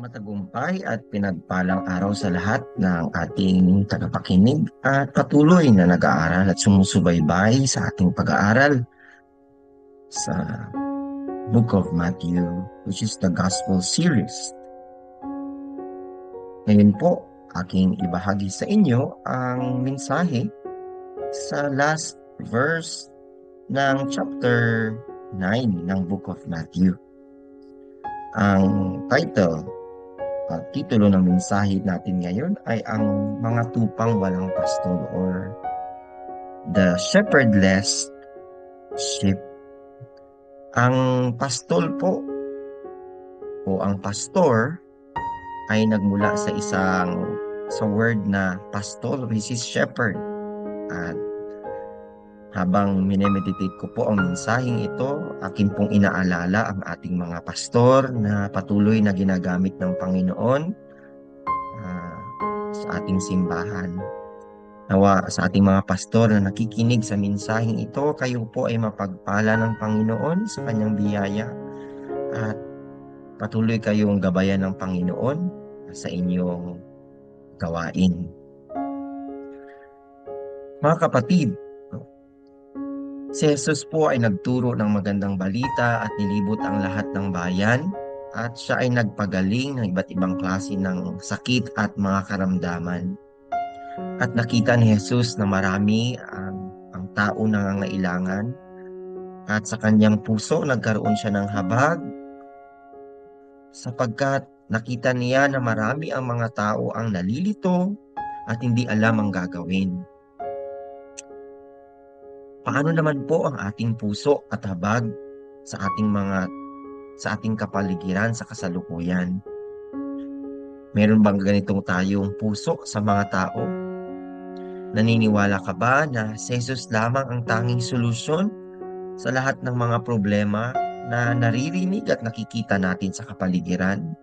Matagumpay at pinagpalang araw sa lahat ng ating tagapakinig at patuloy na nag-aaral at sumusubaybay sa ating pag-aaral sa Book of Matthew, which is the Gospel series. Ngayon po, aking ibahagi sa inyo ang mensahe sa last verse ng chapter 9 ng Book of Matthew. Ang title at titulo ng mensahe natin ngayon ay ang mga tupang walang pastol or the shepherdless sheep. Ang pastol po o ang pastor ay nagmula sa word na pastol, which is shepherd. At habang minemeditate ko po ang mensaheng ito, akin pong inaalala ang ating mga pastor na patuloy na ginagamit ng Panginoon ah, sa ating simbahan. Nawa sa ating mga pastor na nakikinig sa mensaheng ito, kayo po ay mapagpala ng Panginoon sa kanyang biyaya at patuloy kayong gabayan ng Panginoon sa inyong gawain. Mga kapatid, si Jesus po ay nagturo ng magandang balita at nilibot ang lahat ng bayan at siya ay nagpagaling ng iba't ibang klase ng sakit at mga karamdaman. At nakita ni Jesus na marami ang tao nangangailangan at sa kanyang puso nagkaroon siya ng habag sapagkat nakita niya na marami ang mga tao ang nalilito at hindi alam ang gagawin. Paano naman po ang ating puso at habag sa ating kapaligiran sa kasalukuyan? Meron bang ganitong tayong puso sa mga tao? Naniniwala ka ba na si Jesus lamang ang tanging solusyon sa lahat ng mga problema na naririnig at nakikita natin sa kapaligiran?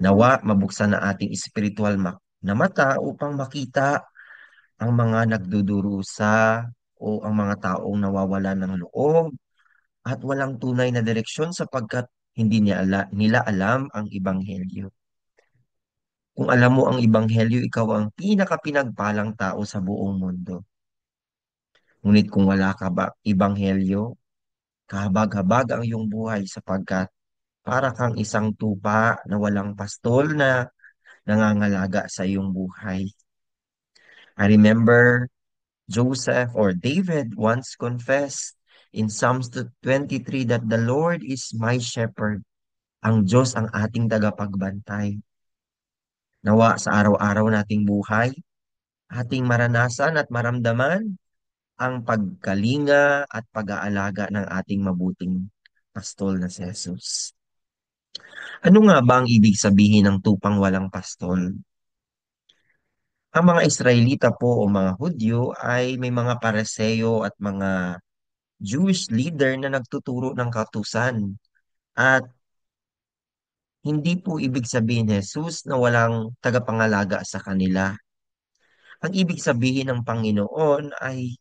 Nawa mabuksan na ating espiritual na mata upang makita ang mga nagdudurusa o ang mga taong nawawala ng loob at walang tunay na direksyon sapagkat hindi nila alam ang Ebanghelyo. Kung alam mo ang Ebanghelyo, ikaw ang pinakapinagpalang tao sa buong mundo. Ngunit kung wala ka ba Ebanghelyo, kahabag-habag ang iyong buhay sapagkat para kang isang tupa na walang pastol na nangangalaga sa iyong buhay. I remember Joseph or David once confessed in Psalms 23 that the Lord is my shepherd. Ang Diyos ang ating tagapagbantay. Nawa sa araw-araw nating buhay, ating maranasan at maramdaman ang pagkalinga at pag-aalaga ng ating mabuting pastol na si Jesus. Ano nga ba ang ibig sabihin ng tupang walang pastol? Ang mga Israelita po o mga Hudyo ay may mga Pariseo at mga Jewish leader na nagtuturo ng kautusan. At hindi po ibig sabihin Jesus na walang tagapangalaga sa kanila. Ang ibig sabihin ng Panginoon ay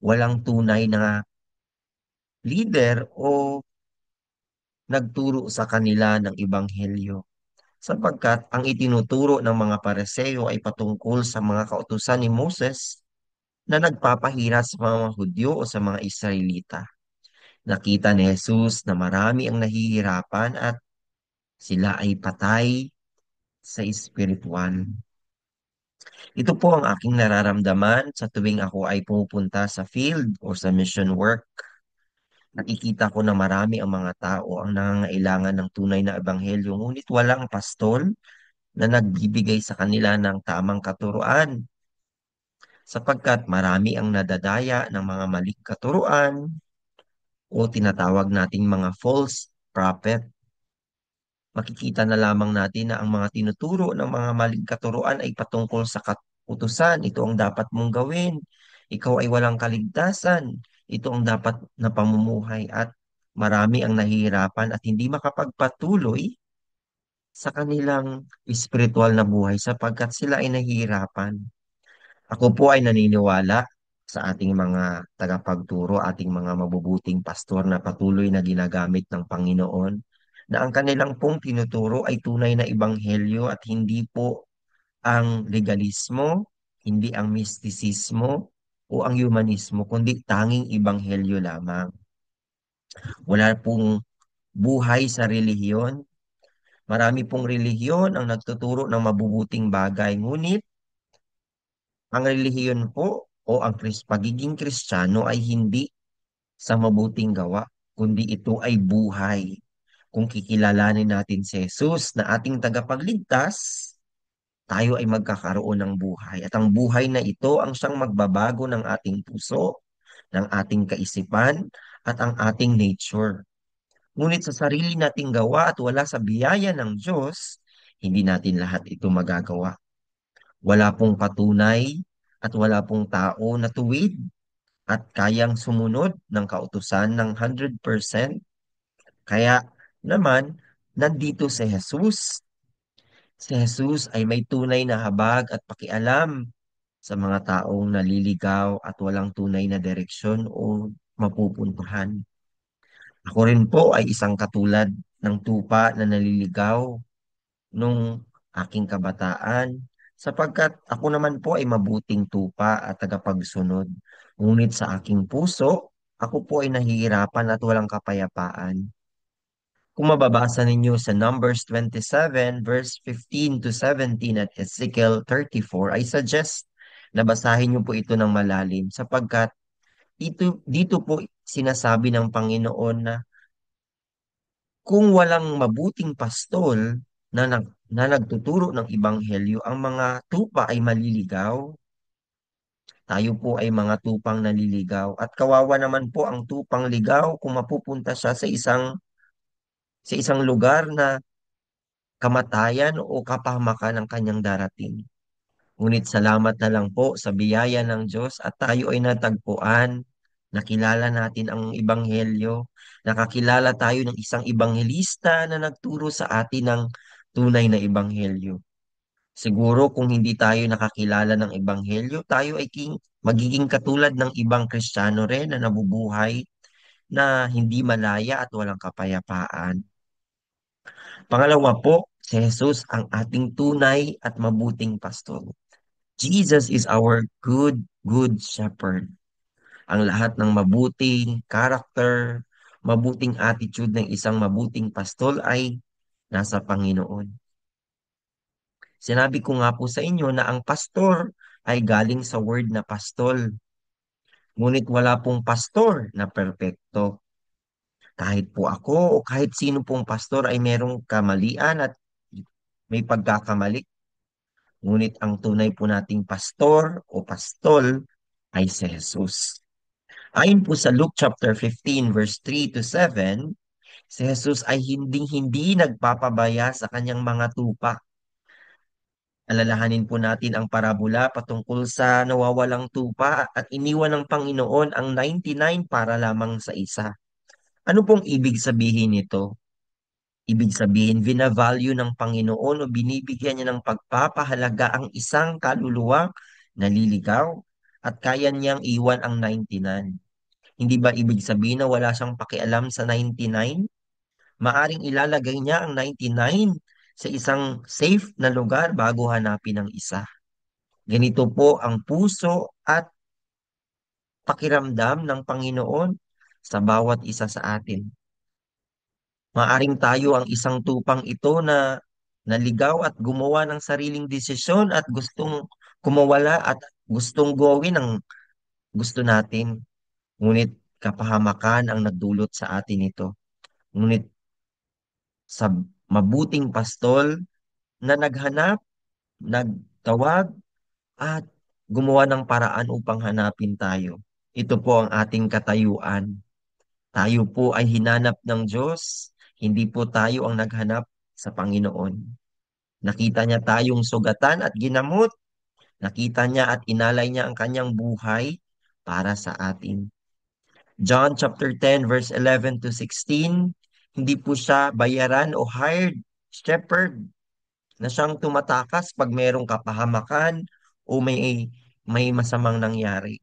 walang tunay na leader o nagturo sa kanila ng Ebanghelyo. Sapagkat ang itinuturo ng mga Pariseo ay patungkol sa mga kautusan ni Moses na nagpapahirap sa mga Hudyo o sa mga Israelita. Nakita ni Jesus na marami ang nahihirapan at sila ay patay sa espiritual. Ito po ang aking nararamdaman sa tuwing ako ay pumupunta sa field o sa mission work. Nakikita ko na marami ang mga tao ang nangangailangan ng tunay na ebanghelyo ngunit walang pastol na nagbibigay sa kanila ng tamang katuruan sapagkat marami ang nadadaya ng mga maling katuruan o tinatawag nating mga false prophet. Makikita na lamang natin na ang mga tinuturo ng mga maling katuruan ay patungkol sa katutusan. Ito ang dapat mong gawin. Ikaw ay walang kaligtasan. Ito ang dapat na pamumuhay at marami ang nahihirapan at hindi makapagpatuloy sa kanilang espiritual na buhay sapagkat sila ay nahihirapan. Ako po ay naniniwala sa ating mga tagapagturo, ating mga mabubuting pastor na patuloy na ginagamit ng Panginoon na ang kanilang pong tinuturo ay tunay na ebanghelyo at hindi po ang legalismo, hindi ang mistisismo o ang humanismo, kundi tanging ebanghelyo lamang. Wala pong buhay sa relihiyon. Marami pong relihiyon ang nagtuturo ng mabubuting bagay, ngunit ang relihiyon po o ang pagiging Kristiyano ay hindi sa mabuting gawa, kundi ito ay buhay. Kung kikilalanin natin si Jesus na ating tagapagligtas, tayo ay magkakaroon ng buhay. At ang buhay na ito ang siyang magbabago ng ating puso, ng ating kaisipan, at ang ating nature. Ngunit sa sarili nating gawa at wala sa biyaya ng Diyos, hindi natin lahat ito magagawa. Wala pong patunay at wala pong tao na tuwid at kayang sumunod ng kautusan ng 100%. Kaya naman, nandito si Jesus. Si Jesus ay may tunay na habag at pakialam sa mga taong naliligaw at walang tunay na direksyon o mapupuntahan. Ako rin po ay isang katulad ng tupa na naliligaw nung aking kabataan, sapagkat ako naman po ay mabuting tupa at tagapagsunod. Ngunit sa aking puso, ako po ay nahihirapan at walang kapayapaan. Kung mababasa ninyo sa Numbers 27, verse 15 to 17 at Ezekiel 34, I suggest na basahin niyo po ito ng malalim sapagkat dito po sinasabi ng Panginoon na kung walang mabuting pastol na nagtuturo ng ebanghelyo, ang mga tupa ay maliligaw. Tayo po ay mga tupang naliligaw. At kawawa naman po ang tupang ligaw kung mapupunta siya sa isang lugar na kamatayan o kapahamakan ang kanyang darating. Ngunit salamat na lang po sa biyaya ng Diyos at tayo ay natagpuan. Nakilala natin ang ebanghelyo. Nakakilala tayo ng isang ebanghelista na nagturo sa atin ng tunay na ebanghelyo. Siguro kung hindi tayo nakakilala ng ebanghelyo, tayo ay magiging katulad ng ibang Kristiyano rin na nabubuhay na hindi malaya at walang kapayapaan. Pangalawa po, si Jesus ang ating tunay at mabuting pastor. Jesus is our good shepherd. Ang lahat ng mabuting character, mabuting attitude ng isang mabuting pastol ay nasa Panginoon. Sinabi ko nga po sa inyo na ang pastor ay galing sa word na pastol. Ngunit wala pong pastor na perpekto. Kahit po ako o kahit sino pong pastor ay merong kamalian at may pagkakamali. Ngunit ang tunay po nating pastor o pastol ay si Jesus. Ayon po sa Luke chapter 15 verse 3 to 7, si Jesus ay hindi nagpapabaya sa kanyang mga tupa. Alalahanin po natin ang parabola patungkol sa nawawalang tupa at iniwan ng Panginoon ang 99 para lamang sa isa. Ano pong ibig sabihin nito? Ibig sabihin, binavalue ng Panginoon o binibigyan niya ng pagpapahalaga ang isang kaluluwa naliligaw at kaya niyang iwan ang 99. Hindi ba ibig sabihin na wala siyang pakialam sa 99? Maaring ilalagay niya ang 99 sa isang safe na lugar bago hanapin ang isa. Ganito po ang puso at pakiramdam ng Panginoon sa bawat isa sa atin. Maaring tayo ang isang tupang ito na naligaw at gumawa ng sariling desisyon at gustong kumawala at gustong gawin ang gusto natin. Ngunit kapahamakan ang nagdulot sa atin ito. Ngunit sa mabuting pastol na naghanap, nagtawag, at gumawa ng paraan upang hanapin tayo. Ito po ang ating katayuan. Tayo po ay hinanap ng Diyos, hindi po tayo ang naghanap sa Panginoon. Nakita niya tayong sugatan at ginamot. Nakita niya at inalay niya ang kanyang buhay para sa atin. John chapter 10 verse 11 to 16, hindi po siya bayaran o hired shepherd na siyang tumatakas pag merong kapahamakan o may masamang nangyari.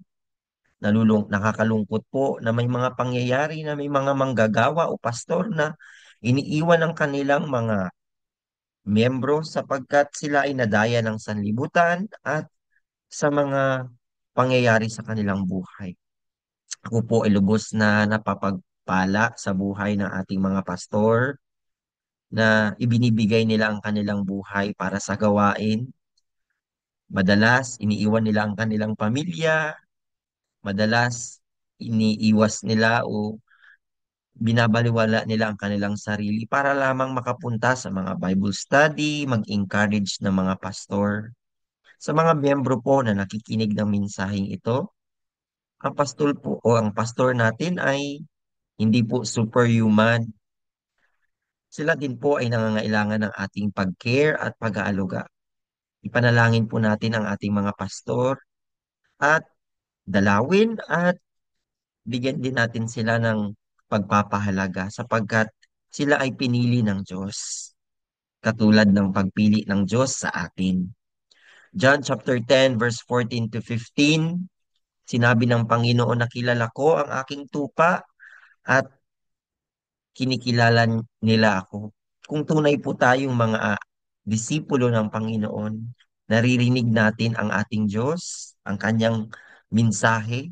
Nakakalungkot po na may mga pangyayari na may mga manggagawa o pastor na Iniiwan ang kanilang mga miyembro sapagkat sila ay nadaya ng sanlibutan at sa mga pangyayari sa kanilang buhay. Ako po ay lubos na napapagpala sa buhay ng ating mga pastor na ibinibigay nila ang kanilang buhay para sa gawain. Madalas, iniiwan nila ang kanilang pamilya. Madalas, iniiwas nila o binabaliwala nila ang kanilang sarili para lamang makapunta sa mga Bible study, mag-encourage ng mga pastor. Sa mga miyembro po na nakikinig ng mensaheng ito, ang pastor po o ang pastor natin ay hindi po superhuman. Sila din po ay nangangailangan ng ating pag-care at pag-aaluga. Ipanalangin po natin ang ating mga pastor at dalawin at bigyan din natin sila ng pagpapahalaga sapagkat sila ay pinili ng Diyos, katulad ng pagpili ng Diyos sa atin. John chapter 10 verse 14 to 15, sinabi ng Panginoon na kilala ko ang aking tupa at kinikilala nila ako. Kung tunay po tayong mga disipulo ng Panginoon, naririnig natin ang ating Diyos, ang kanyang mensahe,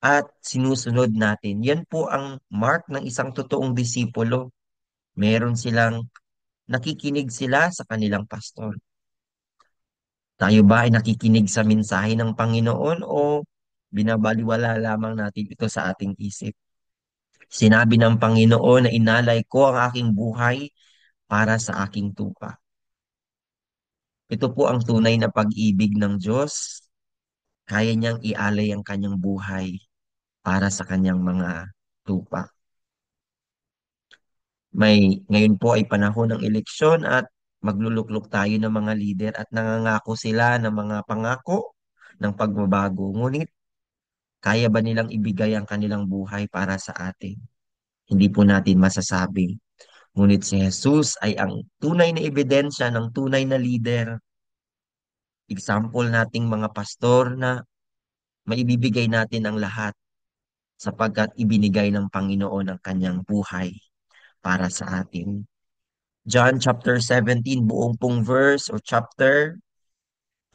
at sinusunod natin. Yan po ang mark ng isang totoong disipulo. Meron silang nakikinig sila sa kanilang pastor. Tayo ba ay nakikinig sa mensahe ng Panginoon o binabaliwala lamang natin ito sa ating isip? Sinabi ng Panginoon na inalay ko ang aking buhay para sa aking tupa. Ito po ang tunay na pag-ibig ng Diyos. Kaya niyang ialay ang kanyang buhay para sa kanyang mga tupa. Ngayon po ay panahon ng eleksyon at magluluklok tayo ng mga lider at nangangako sila ng mga pangako ng pagbabago. Ngunit kaya ba nilang ibigay ang kanilang buhay para sa atin? Hindi po natin masasabi. Ngunit si Jesus ay ang tunay na ebidensya ng tunay na lider. Example nating mga pastor na maibibigay natin ang lahat sapagkat ibinigay ng Panginoon ang kanyang buhay para sa atin. John chapter 17, buong pong verse o chapter,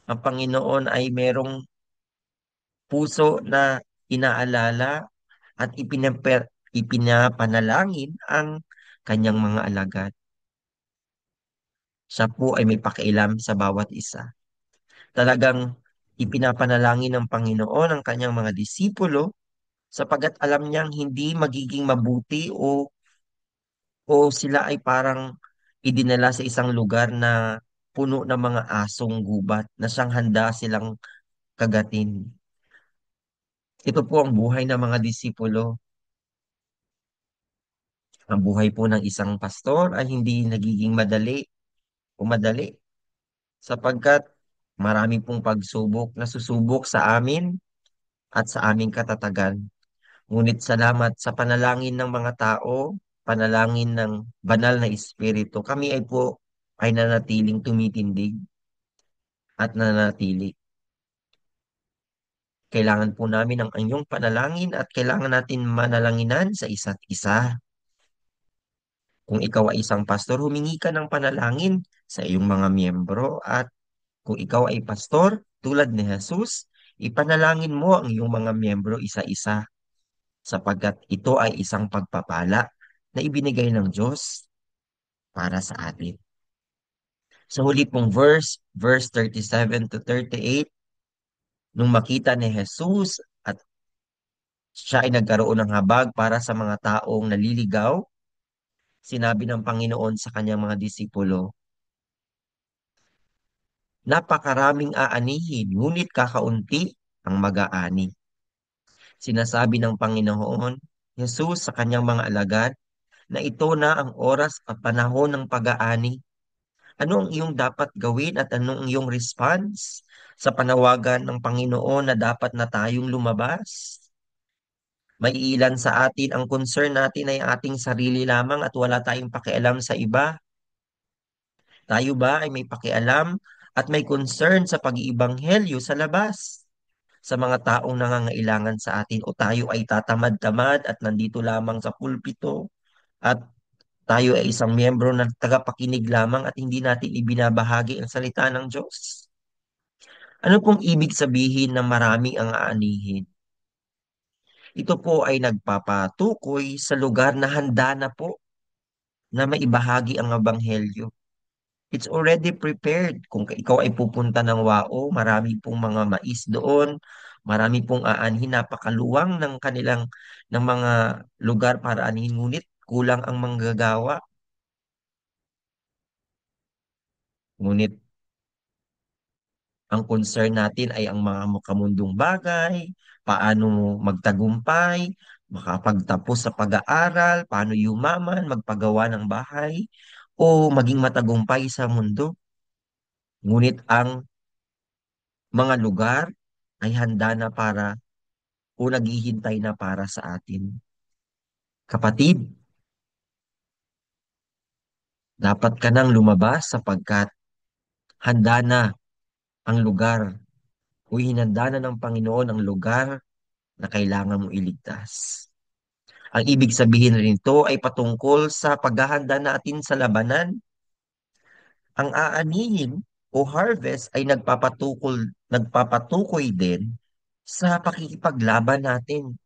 ang Panginoon ay merong puso na inaalala at ipinapanalangin ang kanyang mga alagad. Siya po ay may pakialam sa bawat isa. Talagang ipinapanalangin ng Panginoon ang kanyang mga disipulo sapagat alam niyang hindi magiging mabuti o sila ay parang idinala sa isang lugar na puno ng mga asong gubat na siyang handa silang kagatin. Ito po ang buhay ng mga disipulo. Ang buhay po ng isang pastor ay hindi nagiging madali sapagkat marami pong pagsubok na susubok sa amin at sa aming katatagan. Ngunit salamat sa panalangin ng mga tao, panalangin ng banal na espiritu, kami ay nanatiling tumitindig at nanatili. Kailangan po namin ang inyong panalangin at kailangan natin manalanginan sa isa't isa. Kung ikaw ay isang pastor, humingi ka ng panalangin sa iyong mga miyembro at kung ikaw ay pastor, tulad ni Jesus, ipanalangin mo ang iyong mga miyembro isa-isa sapagkat ito ay isang pagpapala na ibinigay ng Diyos para sa atin. Sa huli pong verse 37 to 38, nung makita ni Jesus at siya ay nagkaroon ng habag para sa mga taong naliligaw, sinabi ng Panginoon sa kanyang mga disipulo, napakaraming aanihin, ngunit kakaunti ang mag-aani. Sinasabi ng Panginoon, Jesus sa kanyang mga alagad, na ito na ang oras at panahon ng pag-aani. Ano ang iyong dapat gawin at anong iyong response sa panawagan ng Panginoon na dapat na tayong lumabas? May ilan sa atin ang concern natin ay ating sarili lamang at wala tayong pakialam sa iba. Tayo ba ay may pakialam at may concern sa pag-iibanghelyo sa labas sa mga taong nangangailangan sa atin o tayo ay tatamad-tamad at nandito lamang sa pulpito at Tayo ay isang miyembro ng tagapakinig lamang at hindi natin ibinabahagi ang salita ng Diyos. Ano pong ibig sabihin na marami ang aanihin? Ito po ay nagpapatukoy sa lugar na handa na po na maibahagi ang ebanghelyo. It's already prepared. Kung ikaw ay pupunta ng Wao, marami pong mga mais doon, marami pong aanhin, napakaluwang ng kanilang ng mga lugar para aanhin, ngunit kulang ang manggagawa. Ngunit ang concern natin ay ang mga makamundong bagay, paano magtagumpay, makapagtapos sa pag-aaral, paano yumaman, magpagawa ng bahay, o maging matagumpay sa mundo. Ngunit ang mga lugar ay handa na para o naghihintay na para sa atin. Kapatid, dapat ka nang lumabas sapagkat handa na ang lugar o hinanda na ng Panginoon ang lugar na kailangan mo iligtas. Ang ibig sabihin rin ito ay patungkol sa paghahanda natin sa labanan. Ang aanihin o harvest ay nagpapatukoy din sa pakikipaglaban natin.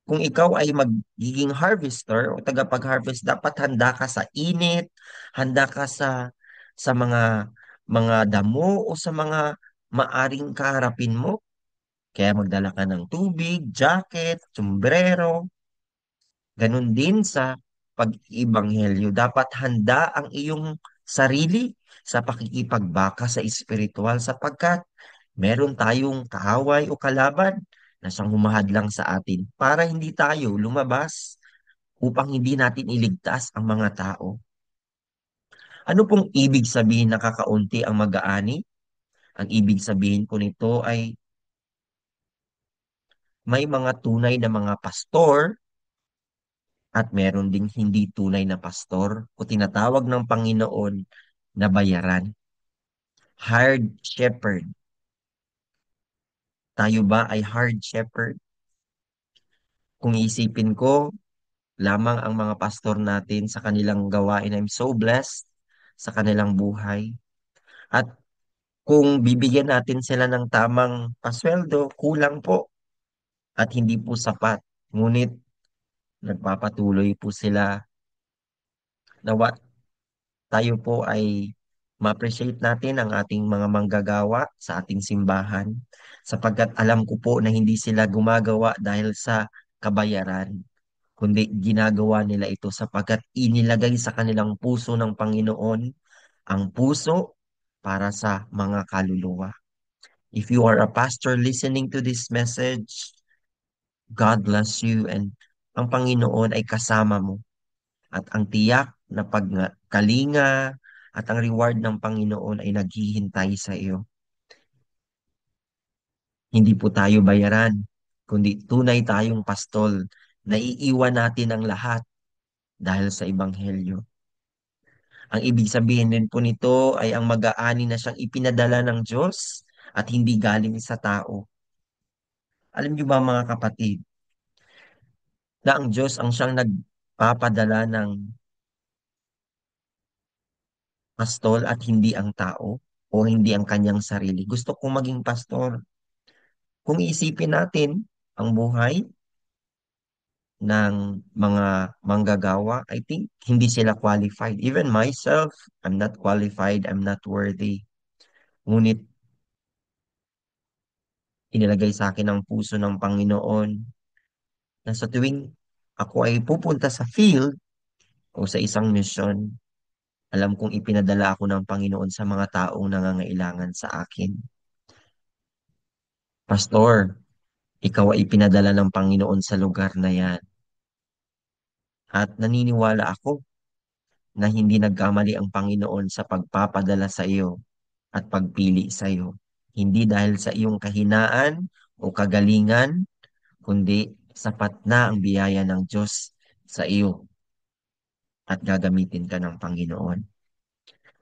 Kung ikaw ay magiging harvester o tagapag-harvest, dapat handa ka sa init, handa ka sa mga damo o sa mga maaring kaharapin mo. Kaya magdala ka ng tubig, jacket, sombrero. Ganun din sa pag-ibanghelyo. Dapat handa ang iyong sarili sa pakikipagbaka sa espiritual sapagkat meron tayong kaaway o kalaban na siyang humahadlang sa atin para hindi tayo lumabas upang hindi natin iligtas ang mga tao. Ano pong ibig sabihin na kakaunti ang mag-aani? Ang ibig sabihin ko nito ay may mga tunay na mga pastor at meron ding hindi tunay na pastor o tinatawag ng Panginoon na bayaran. Hired shepherd. Tayo ba ay hired shepherd? Kung isipin ko, lamang ang mga pastor natin sa kanilang gawain. I'm so blessed sa kanilang buhay. At kung bibigyan natin sila ng tamang pasweldo, kulang po at hindi po sapat. Ngunit nagpapatuloy po sila na tayo po ay ma-appreciate natin ang ating mga manggagawa sa ating simbahan sapagkat alam ko po na hindi sila gumagawa dahil sa kabayaran, kundi ginagawa nila ito sapagkat inilagay sa kanilang puso ng Panginoon ang puso para sa mga kaluluwa. If you are a pastor listening to this message, God bless you and ang Panginoon ay kasama mo at ang tiyak na pagkalinga at ang reward ng Panginoon ay naghihintay sa iyo. Hindi po tayo bayaran, kundi tunay tayong pastol na iiwan natin ang lahat dahil sa Ebanghelyo. Ang ibig sabihin din po nito ay ang mag-aani na siyang ipinadala ng Diyos at hindi galing sa tao. Alam niyo ba mga kapatid, na ang Diyos ang siyang nagpapadala ng pastol at hindi ang tao o hindi ang kanyang sarili. Gusto kong maging pastor. Kung iisipin natin ang buhay ng mga manggagawa, I think hindi sila qualified. Even myself, I'm not qualified, I'm not worthy. Ngunit inilagay sa akin ang puso ng Panginoon na sa tuwing ako ay pupunta sa field o sa isang mission, alam kong ipinadala ako ng Panginoon sa mga taong nangangailangan sa akin. Pastor, ikaw ay ipinadala ng Panginoon sa lugar na yan. At naniniwala ako na hindi nagkamali ang Panginoon sa pagpapadala sa iyo at pagpili sa iyo. Hindi dahil sa iyong kahinaan o kagalingan, kundi sapat na ang biyaya ng Diyos sa iyo at gagamitin ka ng Panginoon.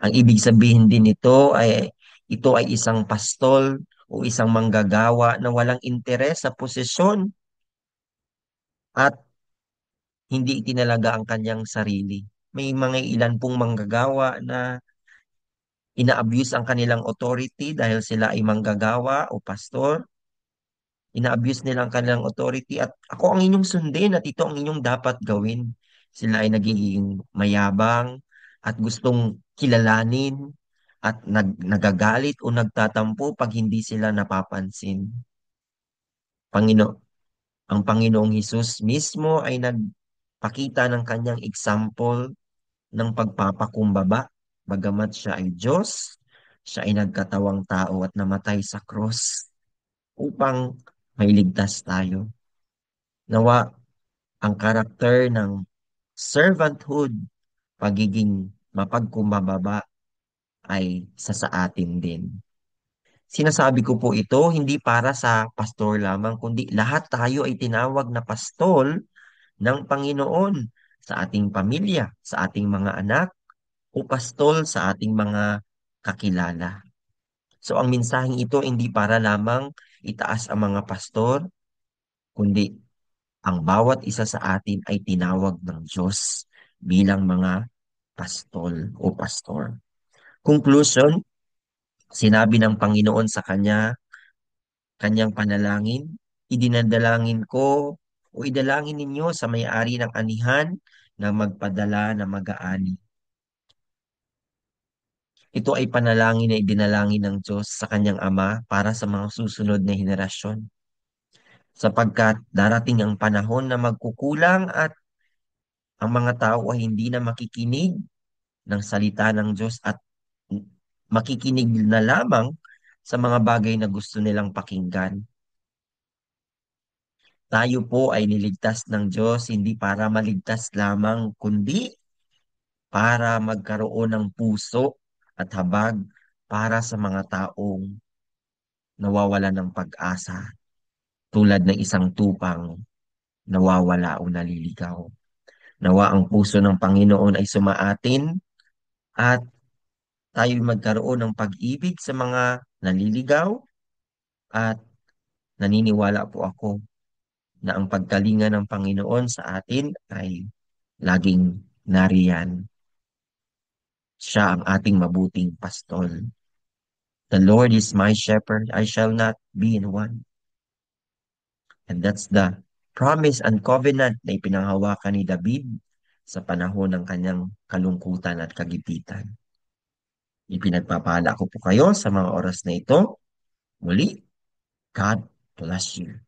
Ang ibig sabihin din ito ay isang pastol o isang manggagawa na walang interes sa posisyon at hindi itinalaga ang kanyang sarili. May mga ilan pong manggagawa na ina-abuse ang kanilang authority dahil sila ay manggagawa o pastor. Ina-abuse nila ang kanilang authority at ako ang inyong sundin at ito ang inyong dapat gawin. Sila ay nagiging mayabang at gustong kilalanin at nagagalit o nagtatampo pag hindi sila napapansin. Pangino, ang Panginoong Hesus mismo ay nagpakita ng kanyang example ng pagpapakumbaba. Bagamat siya ay Diyos, siya ay nagkatawang tao at namatay sa cross upang mailigtas tayo. Nawa ang karakter ng servanthood, pagiging mapagkumbaba ay sa atin din. Sinasabi ko po ito hindi para sa pastor lamang, kundi lahat tayo ay tinawag na pastol ng Panginoon sa ating pamilya, sa ating mga anak, o pastol sa ating mga kakilala. So ang mensaheng ito hindi para lamang itaas ang mga pastor, kundi ang bawat isa sa atin ay tinawag ng Diyos bilang mga pastol o pastor. Conclusion, sinabi ng Panginoon sa kanyang panalangin, idinadalangin ko o idalangin ninyo sa may-ari ng anihan na magpadala na mag-aani. Ito ay panalangin na idinalangin ng Diyos sa kanyang Ama para sa mga susunod na henerasyon. Sapagkat darating ang panahon na magkukulang at ang mga tao ay hindi na makikinig ng salita ng Diyos at makikinig na lamang sa mga bagay na gusto nilang pakinggan. Tayo po ay niligtas ng Diyos hindi para maligtas lamang, kundi para magkaroon ng puso at habag para sa mga taong nawawala ng pag-asa tulad ng isang tupang nawawala o naliligaw. Nawa ang puso ng Panginoon ay sumaatin at tayo magkaroon ng pag-ibig sa mga naliligaw at naniniwala po ako na ang pagkalinga ng Panginoon sa atin ay laging nariyan. Siya ang ating mabuting pastol. The Lord is my shepherd, I shall not be in want. And that's the promise and covenant na ipinanghawakan ni David sa panahon ng kanyang kalungkutan at kagipitan. Ipinagpapala ko po kayo sa mga oras na ito. Muli, God bless you.